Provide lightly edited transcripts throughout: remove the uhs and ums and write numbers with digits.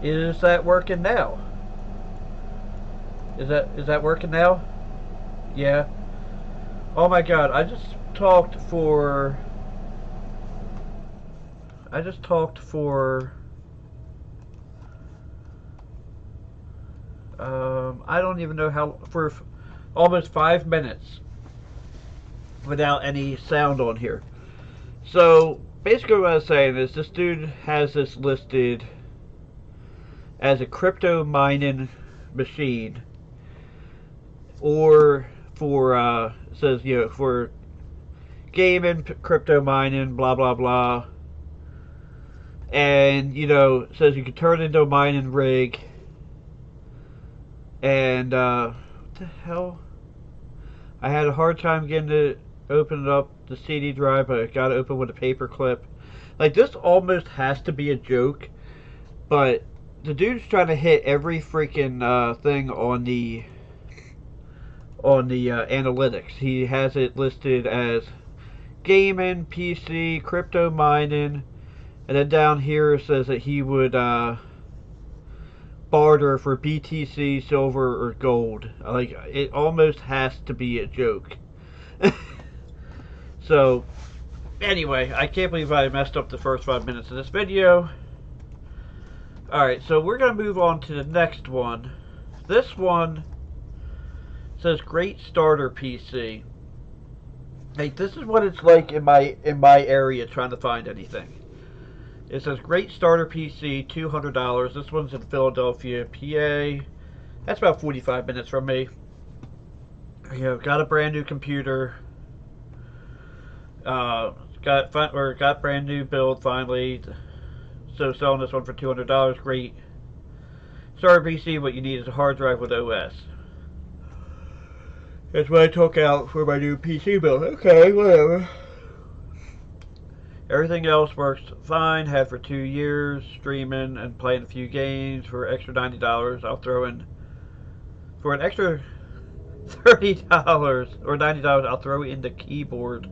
Is that working now? Is that working now? Yeah. Oh my god, I just talked for I don't even know how for almost 5 minutes without any sound on here. So basically what I was saying is this dude has this listed as a crypto mining machine, or for says for gaming, crypto mining, blah blah blah, and says you can turn it into a mining rig. And what the hell? I had a hard time getting to open it up the CD drive, but I got it open with a paper clip. Like, this almost has to be a joke, but the dude's trying to hit every freaking thing on the analytics. He has it listed as gaming, PC, crypto mining, and then down here it says that he would barter for BTC, silver, or gold. Like, it almost has to be a joke. So, anyway, I can't believe I messed up the first 5 minutes of this video. Alright, so we're going to move on to the next one. This one says Great Starter PC. Like, this is what it's like in my area trying to find anything. It says Great Starter PC, $200. This one's in Philadelphia, PA. That's about 45 minutes from me. Got a brand new computer. Got brand new build finally. So selling this one for $200. Great Starter PC. What you need is a hard drive with OS. That's what I took out for my new PC build. Okay, whatever. Everything else works fine. Had for 2 years, streaming and playing a few games for extra $90. I'll throw in for an extra $30 or $90. I'll throw in the keyboard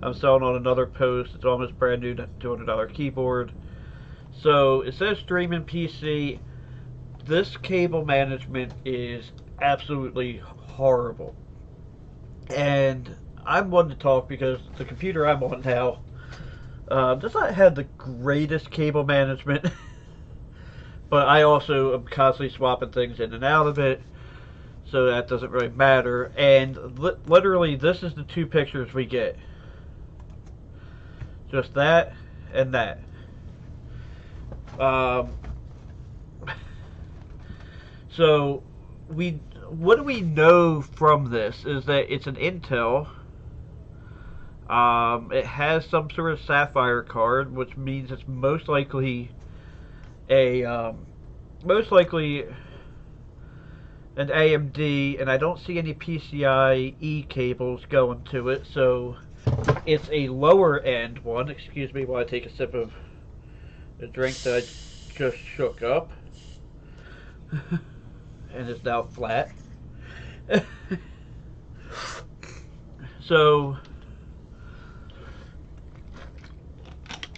I'm selling on another post. It's almost brand new $200 keyboard. So it says streaming PC. This cable management is absolutely horrible. And I'm one to talk because the computer I'm on now does not have the greatest cable management. But I also am constantly swapping things in and out of it, so that doesn't really matter. And literally, this is the two pictures we get. Just that and that. So what do we know from this is that it's an Intel. It has some sort of Sapphire card, which means it's most likely an AMD, and I don't see any PCIe cables going to it, so it's a lower end one. Excuse me while I take a sip of the drink that I just shook up and is now flat. So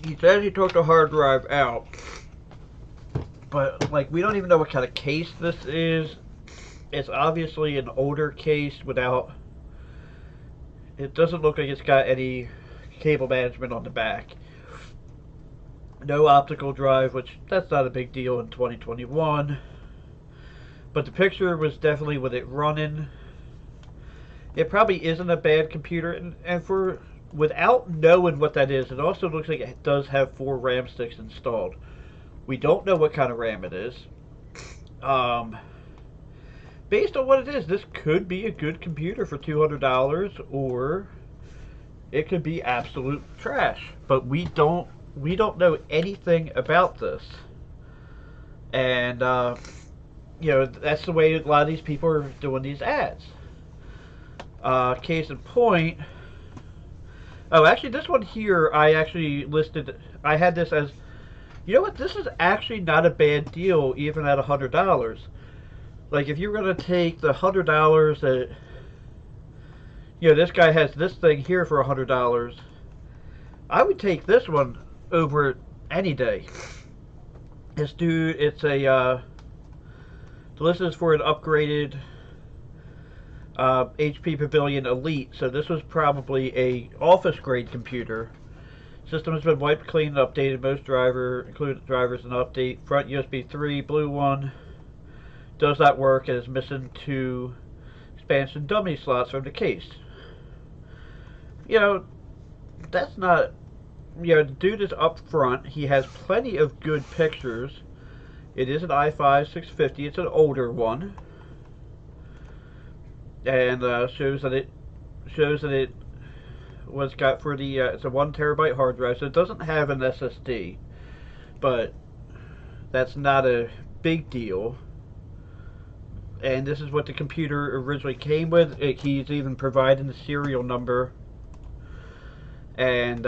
he says he took the hard drive out, but like, we don't even know what kind of case this is. It's obviously an older case without. It doesn't look like it's got any cable management on the back. No optical drive, which that's not a big deal in 2021. But the picture was definitely with it running. It probably isn't a bad computer, and for without knowing what that is, it also looks like it does have 4 RAM sticks installed. We don't know what kind of RAM it is. Based on what it is, this could be a good computer for $200, or it could be absolute trash. But we don't know anything about this, and that's the way a lot of these people are doing these ads. Case in point. Oh, actually, this one here I actually listed. I had this as, you know what? This is actually not a bad deal, even at $100. Like, if you're gonna take the $100 that, this guy has this thing here for $100, I would take this one over any day. This dude, it's a, this is for an upgraded HP Pavilion Elite, so this was probably a office grade computer. System has been wiped clean and updated. Most included drivers and update. Front USB 3, blue one. Does not work and is missing 2 expansion dummy slots from the case. You know, that's not... You know, the dude is up front. He has plenty of good pictures. It is an i5 650. It's an older one. And shows that it was got for the it's a 1 terabyte hard drive, so it doesn't have an SSD, but that's not a big deal. And this is what the computer originally came with. He's even providing the serial number, and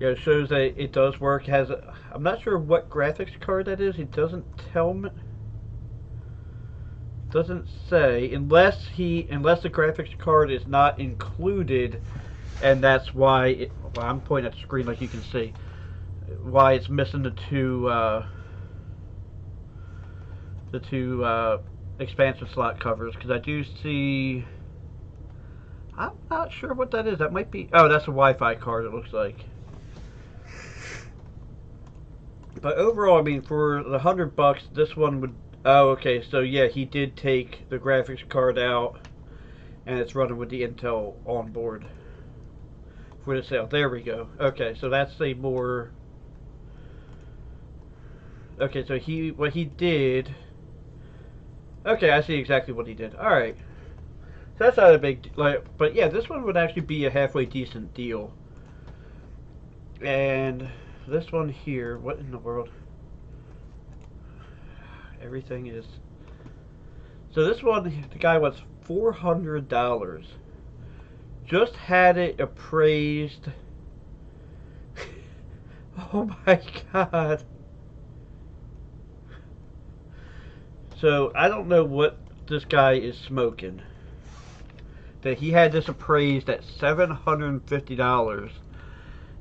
it shows that it does work. I'm not sure what graphics card that is. It doesn't tell me. Doesn't say, unless the graphics card is not included, and that's why well, I'm pointing at the screen like you can see why it's missing the two expansion slot covers, because I do see, I'm not sure what that is. That might be, oh, that's a Wi-Fi card, it looks like. But overall, I mean, for the $100, this one would. Oh, okay, so yeah, he did take the graphics card out, and it's running with the Intel on board for the sale. There we go. Okay, so that's a more... Okay, so what he did... Okay, I see exactly what he did. Alright. So that's not a big... but yeah, this one would actually be a halfway decent deal. And this one here, what in the world... Everything is... So this one, the guy wants $400. Just had it appraised. Oh my god. So I don't know what this guy is smoking. That he had this appraised at $750.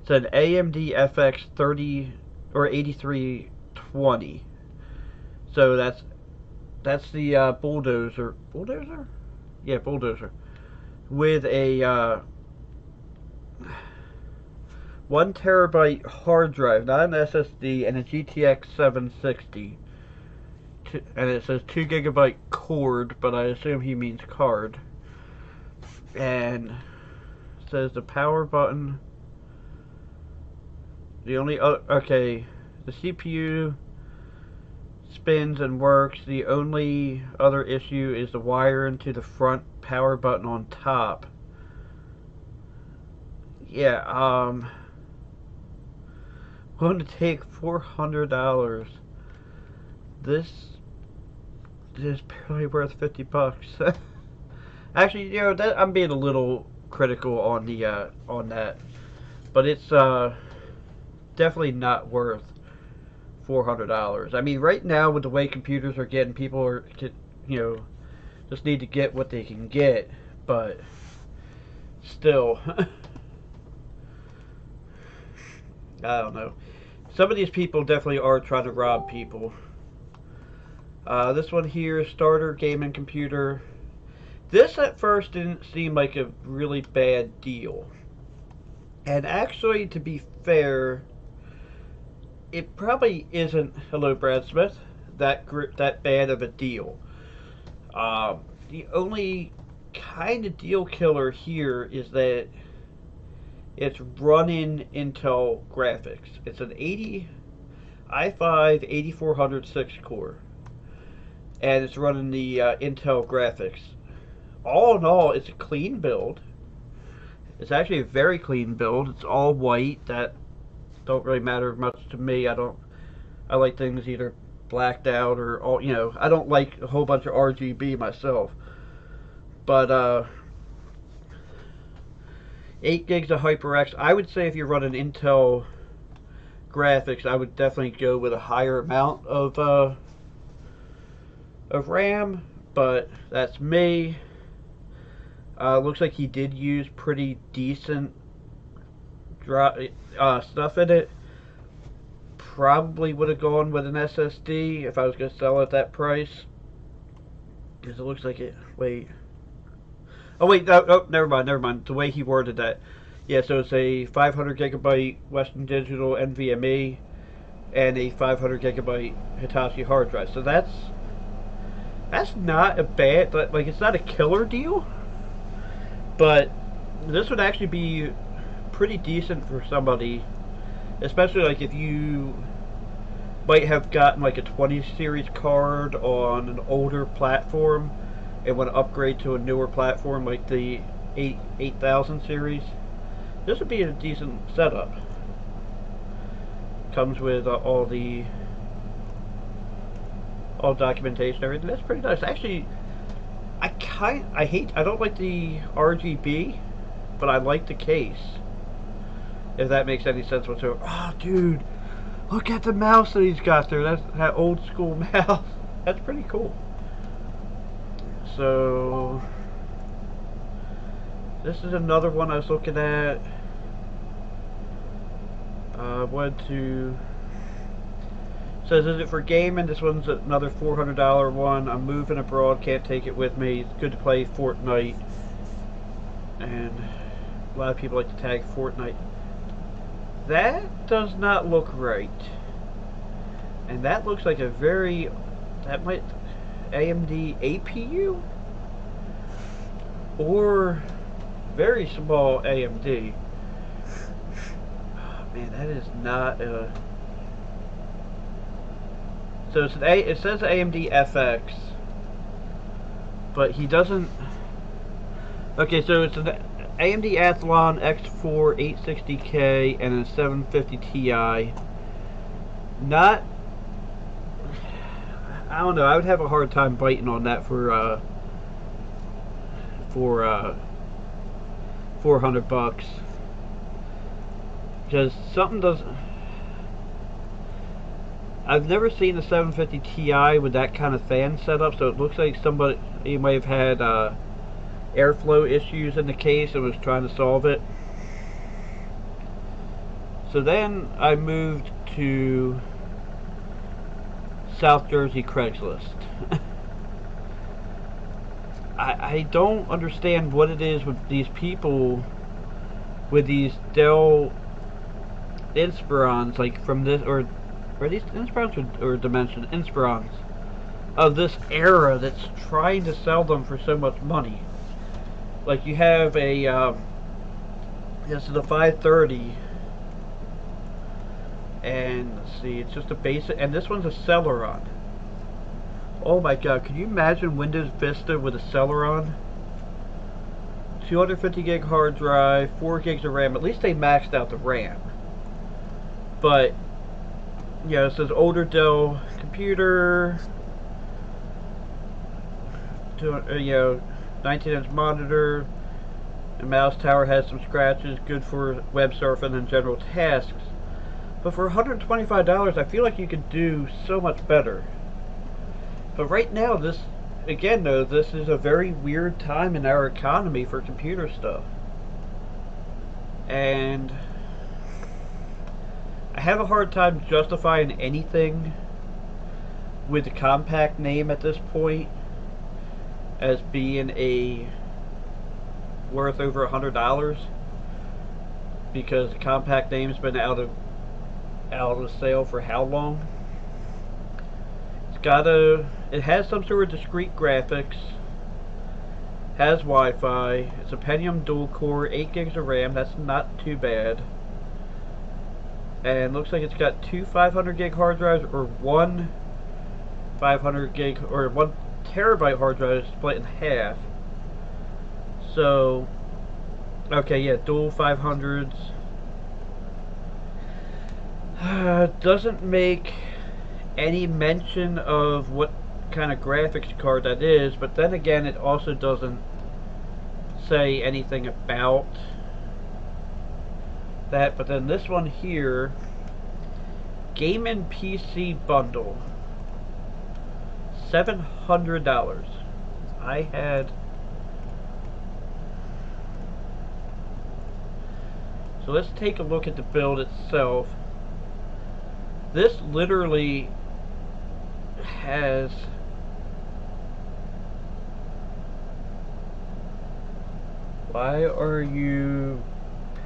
It's an AMD FX 30 or 8320. So that's the bulldozer. Bulldozer? Yeah, bulldozer. With a 1 terabyte hard drive, not an SSD, and a GTX 760. And it says 2 gigabyte cord, but I assume he means card. And it says the power button. The only other, okay, the CPU spins and works. The only other issue is the wiring to the front power button on top. Yeah, going to take $400. This is barely worth $50. Actually, you know, that I'm being a little critical on the on that, but it's definitely not worth $400. I mean, right now with the way computers are getting, people are, you know, just need to get what they can get, but still, I don't know. Some of these people definitely are trying to rob people. This one here, starter gaming computer. This at first didn't seem like a really bad deal. And actually, to be fair, it probably isn't, hello Brad Smith, that bad of a deal. The only kind of deal killer here is that it's running Intel graphics. It's an i5 8400 6-core, and it's running the Intel graphics. All in all, it's a clean build. It's actually a very clean build. It's all white. That don't really matter much to me. I like things either blacked out or all, you know, I don't like a whole bunch of RGB myself. But 8 gigs of HyperX. I would say if you're running Intel graphics, I would definitely go with a higher amount of RAM, but that's me. Looks like he did use pretty decent stuff in it, probably would have gone with an SSD if I was going to sell it at that price. Because it looks like it. Wait. Oh wait, no, oh, never mind, never mind. The way he worded that. Yeah, so it's a 500 gigabyte Western Digital NVMe and a 500 gigabyte Hitachi hard drive. So that's not a bad, like, it's not a killer deal, but this would actually be pretty decent for somebody, especially like if you might have gotten like a 20 series card on an older platform and want to upgrade to a newer platform like the 8000 series. This would be a decent setup. Comes with all documentation, everything. That's pretty nice. Actually, I don't like the RGB, but I like the case. If that makes any sense whatsoever. Oh, dude, look at the mouse that he's got there. That's that old school mouse. That's pretty cool. So, this is another one I was looking at. Says, is it for gaming? This one's another $400 one. I'm moving abroad, can't take it with me. It's good to play Fortnite. And a lot of people like to tag Fortnite. That does not look right. And that looks like that might AMD APU? Or very small AMD. Oh, man, that is not a... So it says AMD FX, but he doesn't... Okay, so it's an AMD Athlon X4 860K and a 750 Ti. Not... I don't know, I would have a hard time biting on that for 400 bucks. Just something doesn't... I've never seen a 750 Ti with that kind of fan setup, so it looks like you might have had airflow issues in the case and was trying to solve it. So then I moved to South Jersey Craigslist. I don't understand what it is with these people with these Dell Inspirons, like from this, or are these Inspirons or Dimension Inspirons of this era that's trying to sell them for so much money. Like you have a this is a 530, and let's see, it's just a basic, and this one's a Celeron. Oh my god, can you imagine Windows Vista with a Celeron? 250 gig hard drive, 4 gigs of RAM. At least they maxed out the RAM. But yeah, it says older Dell computer, 19-inch monitor, the mouse tower has some scratches, good for web surfing and general tasks. But for $125, I feel like you could do so much better. But right now, this is a very weird time in our economy for computer stuff. And I have a hard time justifying anything with the Compaq name at this point as being worth over $100, because the Compaq name's been out of sale for how long? It has some sort of discrete graphics, has Wi-Fi, it's a Pentium dual core, 8 gigs of RAM, that's not too bad. And looks like it's got 2 500 gig hard drives, or one 500 gig, or 1 terabyte hard drive split in half. So, okay, yeah, dual 500s. Doesn't make any mention of what kind of graphics card that is, but then again, it also doesn't say anything about that. But then this one here, Game and PC bundle, $700. I had So let's take a look at the build itself. This literally has why are you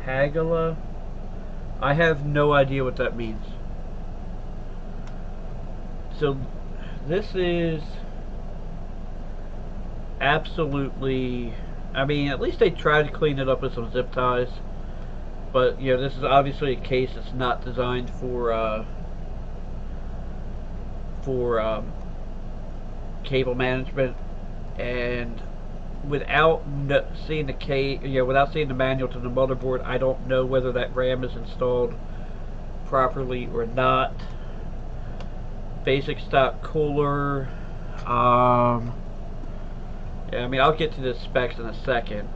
Pagala? I have no idea what that means. So this is absolutely, I mean, at least they tried to clean it up with some zip ties. But, you know, this is obviously a case that's not designed for cable management, and without seeing the without seeing the manual to the motherboard, I don't know whether that RAM is installed properly or not. Basic stock cooler. Yeah, I mean, I'll get to the specs in a second,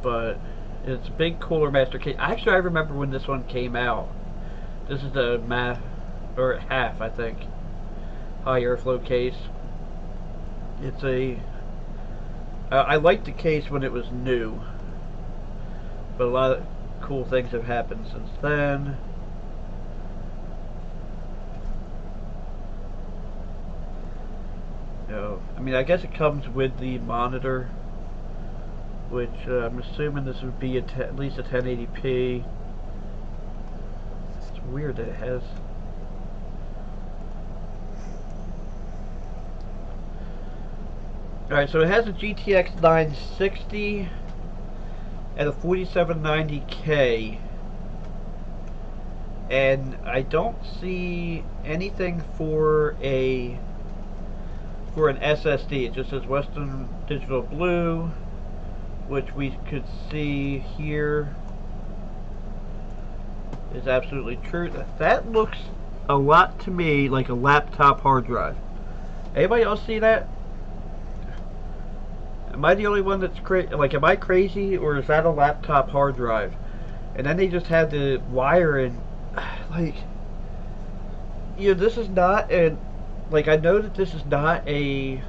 but it's a big Cooler Master case. Actually, I remember when this one came out. This is the half, I think, high airflow case. It's a I liked the case when it was new, but a lot of cool things have happened since then. I mean, I guess it comes with the monitor, which I'm assuming this would be at least a 1080p. It's weird that it has. Alright, so it has a GTX 960 and a 4790K, and I don't see anything for an SSD. It just says Western Digital Blue, which we could see here is absolutely true. That looks a lot to me like a laptop hard drive. Anybody else see that? Am I the only one that's crazy? Like, am I crazy, or is that a laptop hard drive? And then they just had the wire in, like, you know, this is not an, like, I know that this is not a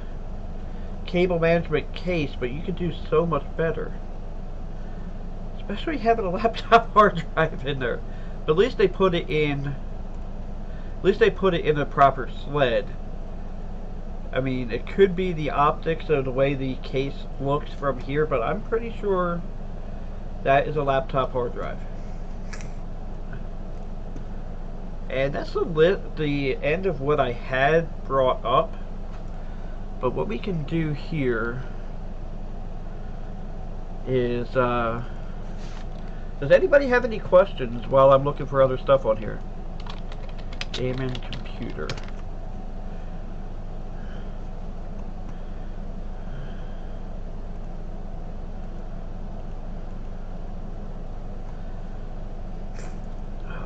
cable management case, but you can do so much better. Especially having a laptop hard drive in there. But at least they put it in, a proper sled. I mean, it could be the optics of the way the case looks from here, but I'm pretty sure that is a laptop hard drive. And that's the end of what I had brought up. But what we can do here is, does anybody have any questions while I'm looking for other stuff on here? Gaming computer.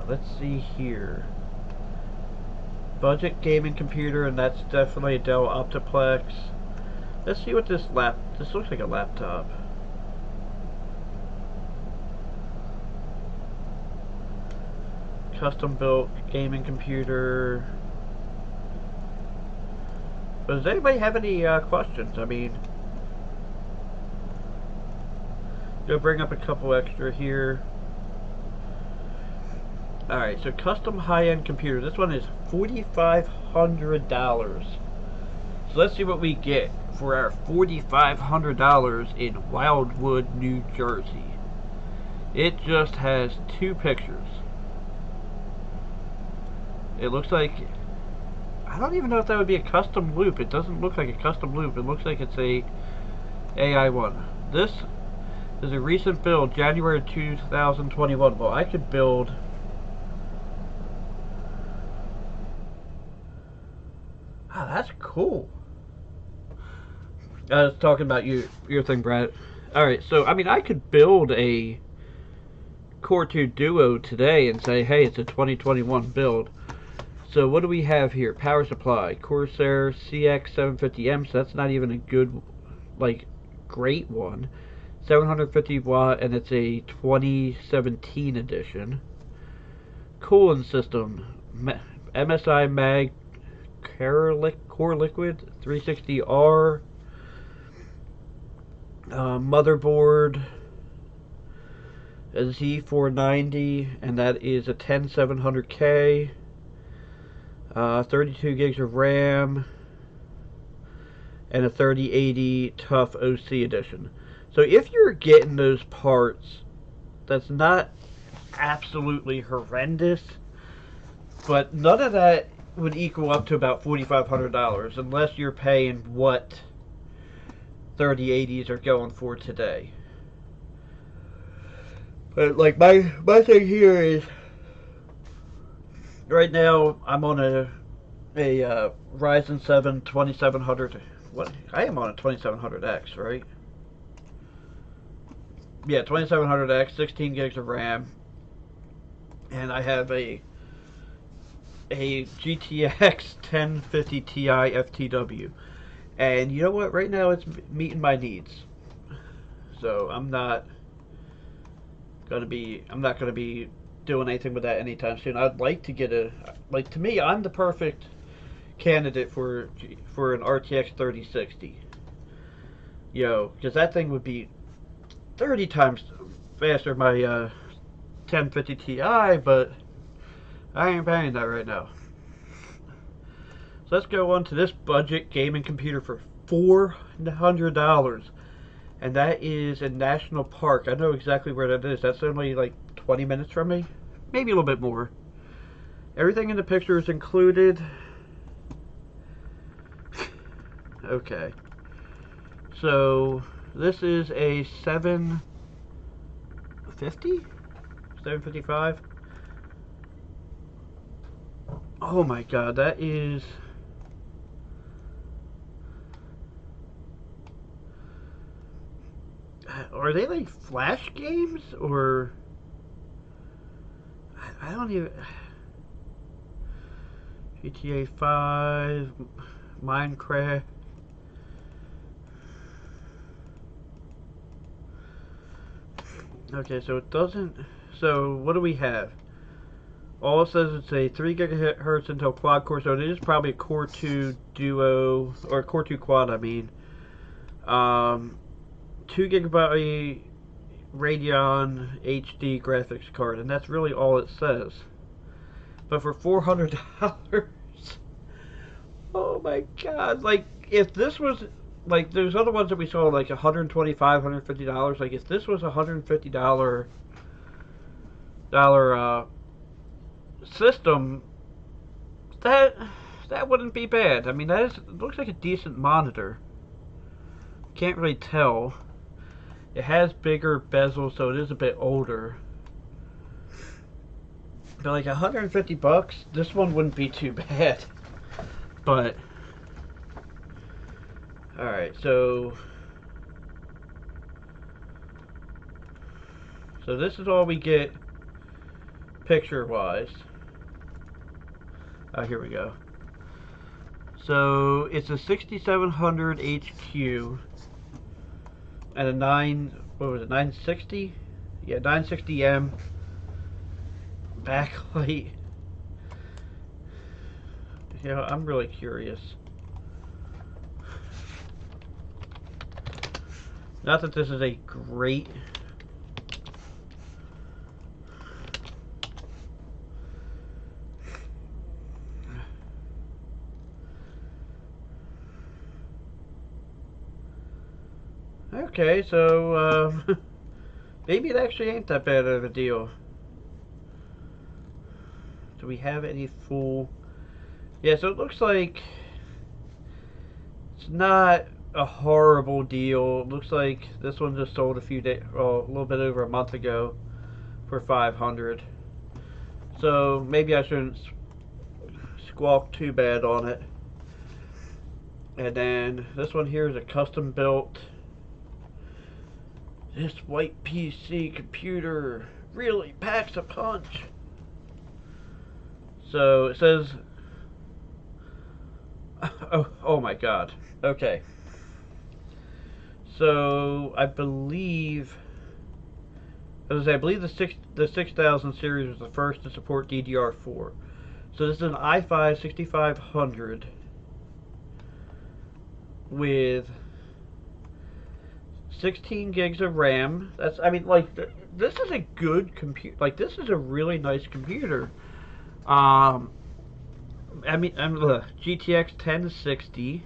Let's see here. Budget gaming computer, and that's definitely a Dell Optiplex. Let's see what this looks like a laptop. Custom built gaming computer. But does anybody have any questions? I mean, go bring up a couple extra here. Alright, so custom high-end computer. This one is $4,500. So let's see what we get for our $4,500 in Wildwood, New Jersey. It just has two pictures. It looks like, I don't even know if that would be a custom loop. It doesn't look like a custom loop. It looks like it's a AI one. This is a recent build, January 2021. Well, I could build. Oh, that's cool. I was talking about your thing, Brad. Alright, so, I mean, I could build a Core 2 Duo today and say, hey, it's a 2021 build. So, what do we have here? Power supply. Corsair CX750M, so that's not even a good, like, great one. 750 watt, and it's a 2017 edition. Cooling system. MSI Mag Core Liquid 360R. Motherboard. a Z490, and that is a 10700K, 32 gigs of RAM, and a 3080 TUF OC edition. So if you're getting those parts, that's not absolutely horrendous, but none of that would equal up to about $4,500 unless you're paying what 3080s are going for today. But like my thing here is, right now I'm on a Ryzen 7 2700. What, I am on a 2700X, right? Yeah, 2700X, 16 gigs of RAM, and I have a GTX 1050 Ti FTW. And you know what? Right now it's meeting my needs. So I'm not gonna be doing anything with that anytime soon. I'd like to get to me, I'm the perfect candidate for an RTX 3060. Because that thing would be 30 times faster than my 1050 Ti, but I ain't paying that right now. So let's go on to this budget gaming computer for $400, and that is in National Park. I know exactly where that is. That's only like 20 minutes from me, maybe a little bit more. Everything in the picture is included. Okay, so this is a 755. Oh my god, that is... Are they like Flash games, or... I don't even... GTA 5, Minecraft... Okay, so it doesn't... So, what do we have? All it says it's a 3 gigahertz Intel quad core, so it is probably a Core 2 Duo, or Core 2 Quad, I mean. 2 gigabyte Radeon HD graphics card, and that's really all it says. But for $400, oh my god! Like, if this was like, there's other ones that we saw like $125, $150. Like, if this was $150 system, that wouldn't be bad. I mean, it looks like a decent monitor. Can't really tell. It has bigger bezels, so it is a bit older. But like $150, this one wouldn't be too bad. But alright, so this is all we get picture wise. Oh, here we go. So it's a 6700 HQ and a 960? Yeah, 960M backlight. You know, I'm really curious. Not that this is a great... Okay, so, maybe it actually ain't that bad of a deal. Do we have any full... Yeah, so it looks like it's not a horrible deal. It looks like this one just sold a few days, well, a little bit over a month ago for $500. So maybe I shouldn't squawk too bad on it. And then this one here is a custom built. This white PC computer really packs a punch. So it says, oh my god. Okay. So I believe the 6000 series was the first to support DDR4. So this is an i5 6500 with 16 gigs of RAM. That's, I mean, like, this is a good computer. Like, this is a really nice computer. I mean, GTX 1060,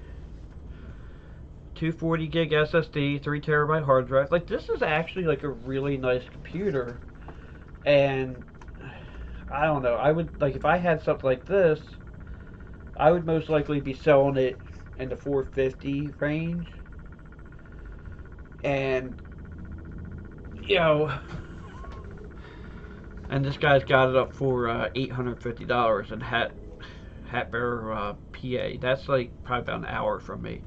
240 gig SSD, 3 terabyte hard drive. Like, this is actually like a really nice computer. And I don't know. I would, like, if I had something like this, I would most likely be selling it in the 450 range. And, you know, and this guy's got it up for $850 in Hatboro, PA. That's like probably about an hour from me.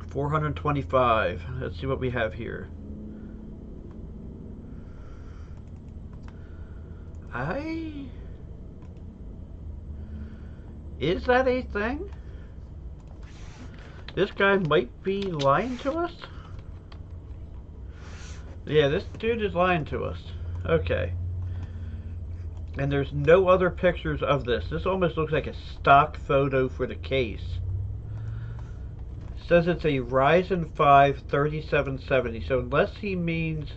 425. Let's see what we have here. Is that a thing? This guy might be lying to us? Yeah, this dude is lying to us. Okay. And there's no other pictures of this. This almost looks like a stock photo for the case. It says it's a Ryzen 5 3770. So unless he means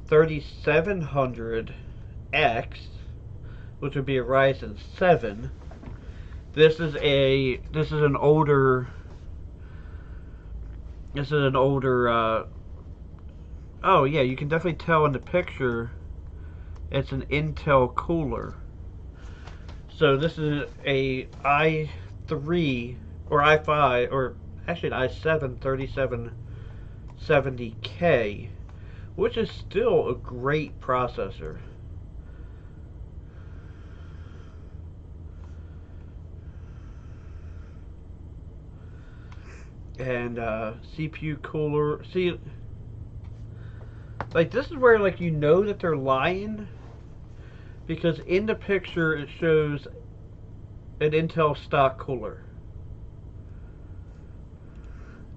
3700X, which would be a Ryzen 7, this is an older oh yeah, you can definitely tell in the picture it's an Intel cooler. So this is a i3 or i5 or actually an i7 3770K, which is still a great processor. And CPU cooler. See, like, this is where, like, you know that they're lying, because in the picture it shows an Intel stock cooler,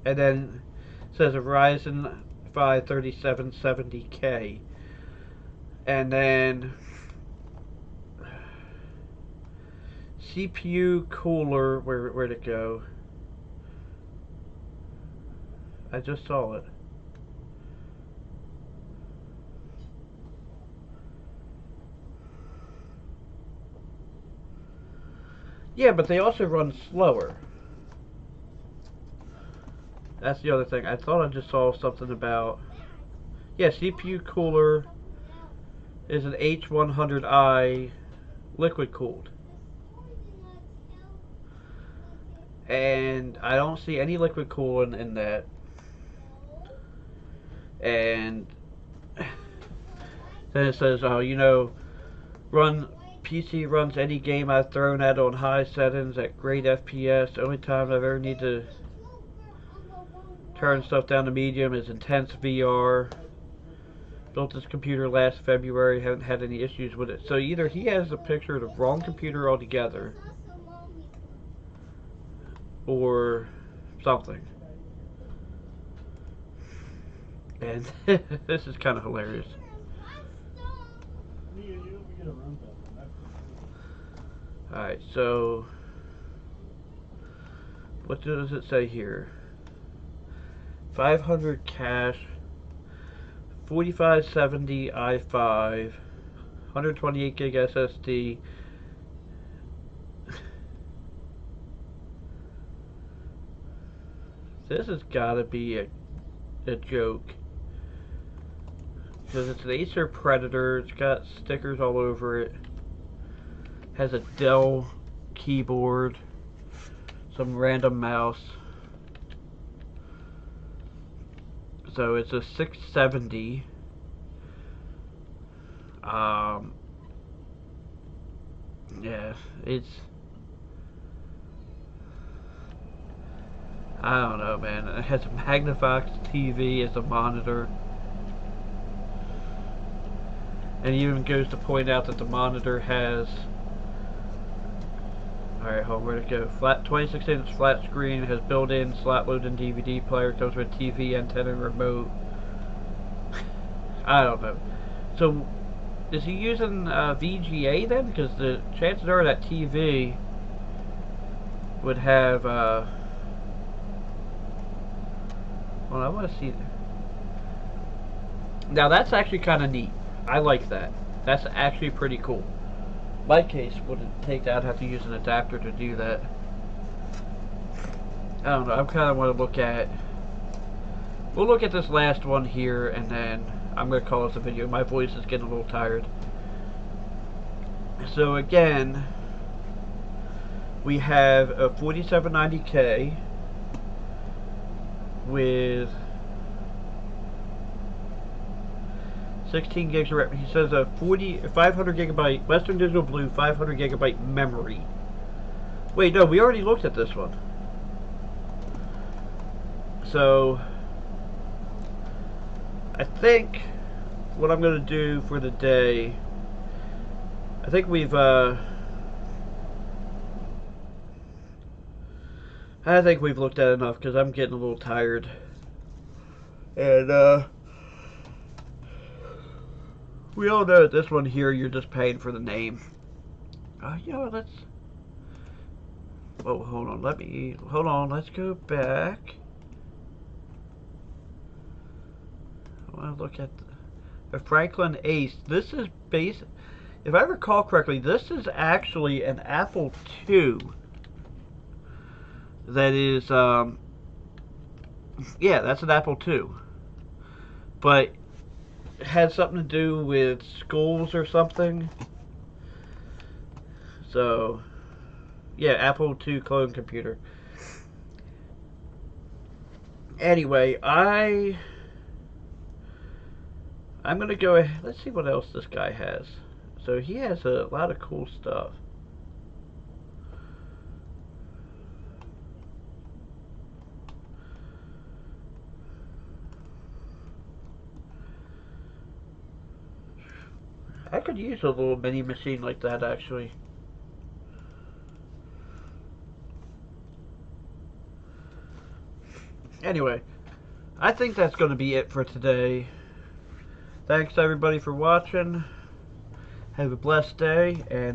and then it says a Ryzen 5 3770K, and then CPU cooler. Where'd it go? I just saw it. Yeah, but they also run slower. That's the other thing. I thought I just saw something about... Yeah, CPU cooler is an H100i liquid cooled. And I don't see any liquid cooling in that. And then it says, oh, you know, PC runs any game I've thrown at on high settings at great FPS. The only time I've ever need to turn stuff down to medium is intense VR. Built this computer last February, haven't had any issues with it. So either he has a picture of the wrong computer altogether, or something. And this is kind of hilarious. Alright, so what does it say here? 500 cache, 4570 i5, 128 gig SSD. This has got to be a joke. Because it's an Acer Predator, it's got stickers all over it. Has a Dell keyboard, some random mouse. So it's a 670. Yeah, it's... I don't know, man. It has a Magnavox TV as a monitor. And he even goes to point out that the monitor has... Alright, hold on, where'd it go? Flat 26-inch flat screen, has built-in slot-loading DVD player, comes with TV antenna and remote. I don't know. So, is he using VGA then? Because the chances are that TV would have Well, I want to see. Now that's actually kind of neat. I like that. That's actually pretty cool. My case wouldn't take that. I'd have to use an adapter to do that. I don't know. I kind of want to look at. We'll look at this last one here, and then I'm going to call this a video. My voice is getting a little tired. So again, we have a 4790K with 16 gigs of RAM. He says a 500 gigabyte Western Digital Blue 500 gigabyte memory. Wait, no, we already looked at this one. So I think what I'm going to do for the day, I think we've looked at enough because I'm getting a little tired. And we all know that this one here, you're just paying for the name. You know what, let's... Oh, hold on, let's go back. I want to look at the Franklin Ace. This is if I recall correctly, this is actually an Apple II. That is, yeah, that's an Apple II. But it had something to do with schools or something. So, yeah, Apple II clone computer. Anyway, I'm gonna go ahead. Let's see what else this guy has. So he has a lot of cool stuff. I could use a little mini machine like that, actually. Anyway, I think that's going to be it for today. Thanks everybody for watching. Have a blessed day, and